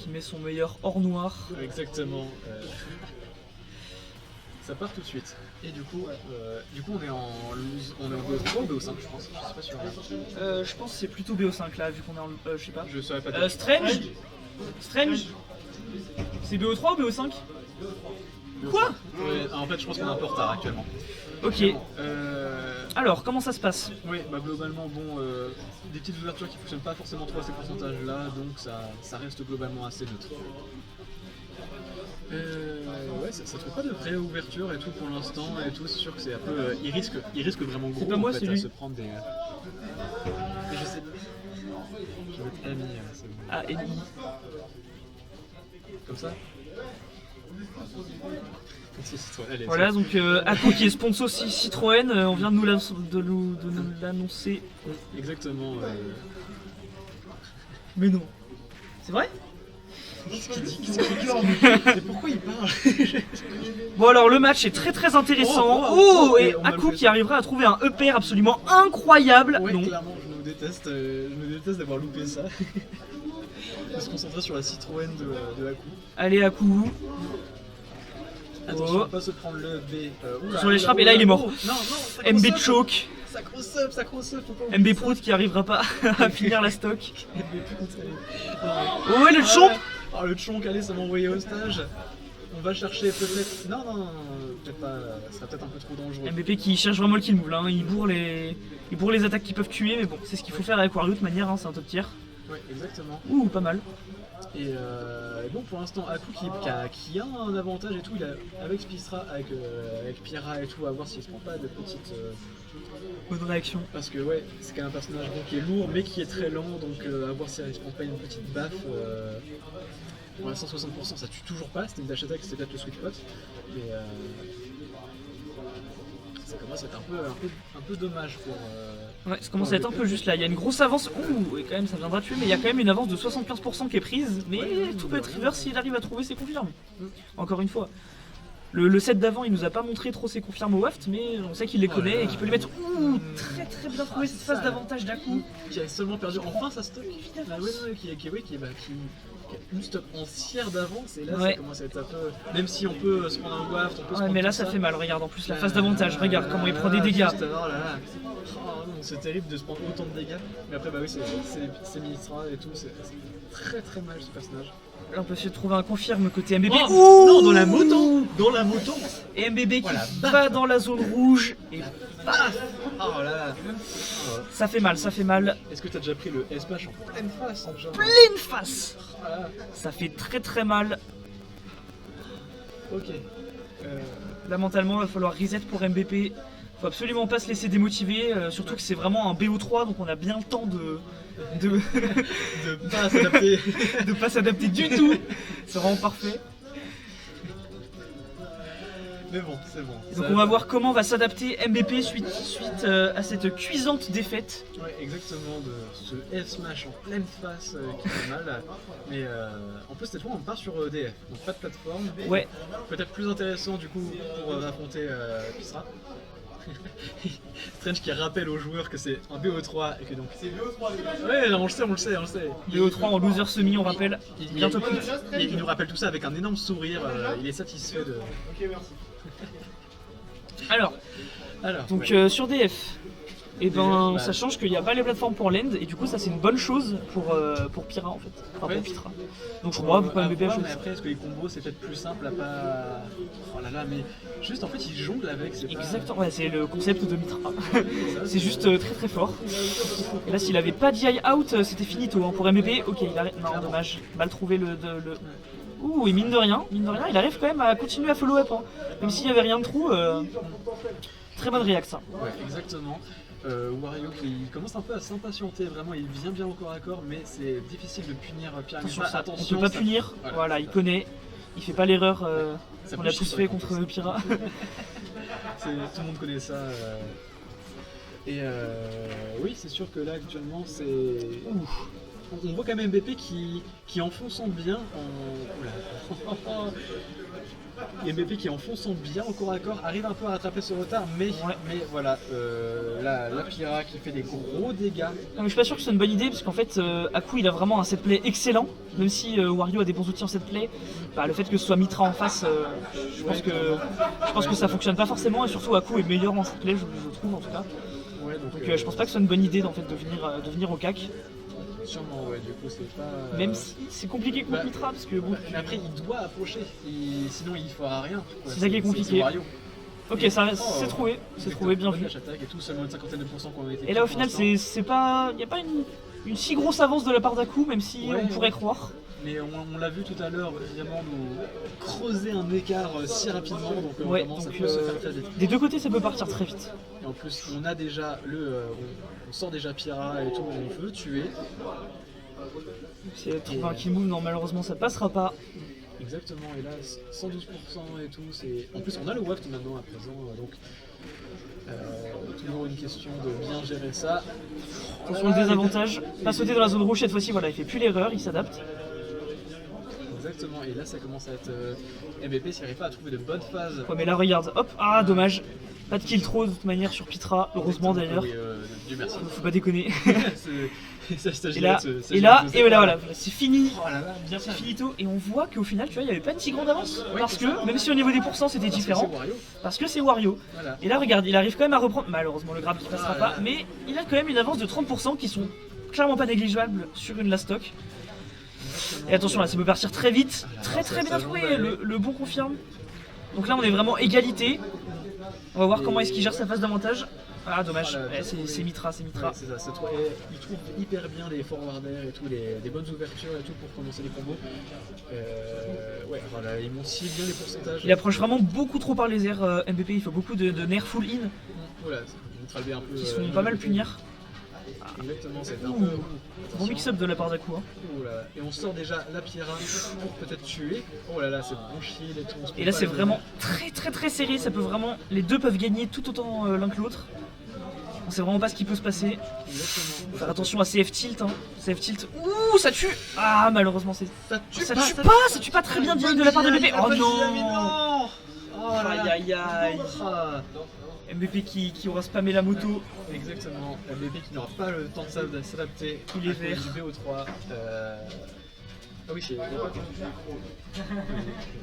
qui met son meilleur or noir. Exactement. Ça part tout de suite. Et du coup on est en BO3 ou BO5 je pense. Je sais pas sûr. Je pense que c'est plutôt BO5 là, vu qu'on est en. Je sais pas. Je saurais pas dire. Strange. C'est BO3 ou BO5? Quoi? Ouais, en fait je pense qu'on est un peu en retard actuellement. Ok. Alors, comment ça se passe? Oui, bah globalement, bon, des petites ouvertures qui fonctionnent pas forcément trop à ces pourcentages-là, donc ça reste globalement assez neutre. Ouais, ça trouve pas de vraie ouverture et tout pour l'instant et tout, c'est sûr que c'est un peu. Il risque vraiment gros pas moi, en fait, c'est à lui. se prendre des. Et je sais pas. Je vais être ami, c'est bon. Ah, ennemi. Comme ça. Allez, Voilà, donc Aku qui est sponsor Citroën, on vient de nous l'annoncer. Exactement. Mais non. C'est vrai? Qu'est-ce qu'il dit? Mais pourquoi il parle? Bon alors le match est très intéressant. Oh, et on a Aku le qui arrivera à trouver un EPR absolument incroyable. Ouais, Non. clairement, je me déteste d'avoir loupé ça. De se concentrer sur la Citroën de Aku. Allez Aku. Attention, pas se prendre le B. Sur les frappes et là il est mort. Non, MB choke. Sacro sub, faut pas MB Prout qui arrivera pas à finir la stock. MB Prout, Oh ouais le chomp. Oh le chonk, allez, ça m'a envoyé au stage. On va chercher peut-être. Non, peut-être pas. Ça sera peut-être un peu trop dangereux. MBP qui cherche vraiment le kill move là, hein. Il bourre les attaques qui peuvent tuer, mais bon, c'est ce qu'il faut faire avec Wario de toute manière, hein. C'est un top tier. Ouais, exactement. Ouh, pas mal. Et bon, pour l'instant, Aku qui a un avantage et tout, il a, avec Spistra, avec Pyra et tout, à voir s'il se prend pas de petites. Bonne réaction. Parce que, ouais, c'est quand même un personnage bon, qui est lourd mais qui est très lent, donc à voir s'il se prend pas une petite baffe. Pour l'instant, 60%, ça tue toujours pas, c'était une dash attack, c'était peut-être le sweet spot. Mais ça commence à être un peu dommage pour. Ouais, ça commence à être un peu juste là. Il y a une grosse avance. Ouh, et quand même, ça viendra tuer, mais il y a quand même une avance de 75% qui est prise. Mais tout peut être river s'il arrive à trouver ses confirmes. Encore une fois. Le set d'avant, il nous a pas montré trop ses confirmes au waft, mais on sait qu'il les connaît et qu'il peut les mettre. Ouh, très bien trouvé cette phase d'avantage d'Aku. Qui a seulement perdu enfin sa stock. Ah ouais, qui a une stock entière d'avance et là ça commence à être un peu. Même si on peut se prendre un waft, on peut se prendre mais là tout ça fait mal, regarde en plus la phase d'avantage, regarde comment il prend des dégâts. Oh non, c'est terrible de se prendre autant de dégâts. Mais après bah oui c'est Ministra et tout, c'est très mal ce personnage. Là on peut essayer de trouver un confirme côté MBB. Oh non, dans la moto. Et MBB qui va dans la zone rouge et paf. Oh là là. Ça fait mal. Est-ce que t'as déjà pris le S-Bash en pleine face genre. Pleine face. Voilà. Ça fait très mal. Ok. Là mentalement il va falloir reset pour MBP. Faut absolument pas se laisser démotiver, surtout que c'est vraiment un BO3 donc on a bien le temps de pas s'adapter. de pas s'adapter du tout. C'est vraiment parfait. Mais bon, c'est bon. Donc on va voir comment va s'adapter MBP suite à cette cuisante défaite. Ouais, exactement, de ce F-Smash en pleine face qui fait mal. Mais en plus, cette fois, on part sur DF, donc pas de plateforme. Ouais. Peut-être plus intéressant du coup pour affronter Pisra. Strange qui rappelle aux joueurs que c'est un BO3 et que donc. C'est BO3 Ouais, on le sait. BO3 en loser semi, on rappelle. Bientôt plus. Il nous rappelle tout ça avec un énorme sourire, il est satisfait de. Ok, merci. Alors donc sur DF, et ben ça change qu'il n'y a pas les plateformes pour l'end et du coup ça c'est une bonne chose pour Pyra en fait. Enfin pour Pyra. Donc je crois pourquoi MBP a choisi. Mais après est-ce que les combos c'est peut-être plus simple à pas. Oh là là mais juste en fait il jongle avec. Exactement, ouais, c'est le concept de Mitra. C'est juste très fort. Et là s'il avait pas DI out c'était finito hein. Pour MBP, ok il arrête. Non dommage, mal trouvé le. Ouh et mine de rien, il arrive quand même à continuer à follow up hein. Même s'il n'y avait rien de trou. Très bonne réaction ça. Ouais exactement. Wario qui commence un peu à s'impatienter, vraiment il vient bien au corps à corps mais c'est difficile de punir Pyra. Attention, on peut pas punir, voilà il connaît, il fait pas l'erreur qu'on a tous fait contre Pyra. Tout le monde connaît ça. Et oui c'est sûr que là actuellement c'est... on voit quand même MVP qui enfonçant bien en... Oula. Et MVP qui enfonçant bien au corps à corps arrive un peu à rattraper ce retard, mais voilà, la Pyra qui fait des gros dégâts. Non, mais je suis pas sûr que ce soit une bonne idée parce qu'en fait Aku il a vraiment un set play excellent, même si Wario a des bons outils en set play. Bah, le fait que ce soit Mitra en face, je pense que ça fonctionne pas forcément et surtout Aku est meilleur en set play, je trouve en tout cas. Ouais, donc Je pense pas que ce soit une bonne idée en fait de venir au CAC. sûrement, ouais, du coup c'est pas... Même si c'est compliqué contre Mitra parce que bon. Mais après il doit approcher, sinon il fera rien. C'est ça qui est compliqué. Wario. Ok, ça c'est trouvé, bien vu. Attaque et tout, seulement une cinquantaine de pourcents qu'on a été. Et là au final c'est pas, y a pas une si grosse avance de la part d'Aku, même si on pourrait croire. Mais on l'a vu tout à l'heure, évidemment, nous creuser un écart si rapidement, donc vraiment ça peut se faire très vite. Des deux côtés ça peut partir très vite. Et en plus on a déjà on sort déjà Pyra et tout, on veut tuer. C'est 30 kill move, non malheureusement ça passera pas. Exactement, et là 112% et tout, c'est... En plus on a le waft maintenant à présent, donc toujours une question de bien gérer ça. Attention le désavantage, pas sauter dans la zone rouge cette fois-ci, voilà, il fait plus l'erreur, il s'adapte. Exactement, et là ça commence à être MVP s'il n'arrive pas à trouver de bonnes phases. Ouais mais là regarde, hop, ah dommage. Pas de kill trop de toute manière sur Pitra, heureusement d'ailleurs. Oui, Dieu merci. Faut pas déconner. Et là, voilà, c'est fini. Oh là là, bien c'est finito. Et on voit qu'au final, tu vois, il n'y avait pas de si grande avance. Parce que, même si au niveau des pourcents c'était différent, parce que c'est Wario. Voilà. Et là, regarde, il arrive quand même à reprendre. Malheureusement, le grab qui passera pas. Mais il a quand même une avance de 30% qui sont clairement pas négligeables sur une last stock. Et attention, là, ça peut partir très vite. Très bien joué. Le bon confirme. Donc là, on est vraiment égalité. On va voir comment est-ce qu'il gère sa phase d'avantage. Ah dommage, c'est Mitra. Ouais, c'est ça, il trouve hyper bien les forwarders et tout, des bonnes ouvertures et tout pour commencer les combos. Ouais, voilà, il monte si bien les pourcentages. Il approche vraiment beaucoup trop par les airs, MVP, il faut beaucoup de nerfs full in. Voilà, un peu, qui sont pas mal punir. Exactement, c'est un peu... Bon mix-up de la part d'Aku. Hein. Et on sort déjà la Pyra pour peut-être tuer. Oh là là, c'est bon shield et tout. Et là c'est vraiment très serré, ça peut vraiment... Les deux peuvent gagner tout autant l'un que l'autre. On sait vraiment pas ce qui peut se passer. Exactement. Faut faire attention à CF tilt. Hein. CF tilt. Ouh, ça tue. Ah, malheureusement, ça tue pas très bien direct de la part de MVP. Oh non. Aïe. MVP qui aura spammé la moto. Exactement. MVP qui n'aura pas le temps de s'adapter. Il est vert. Du BO3. Ah oui, c'est...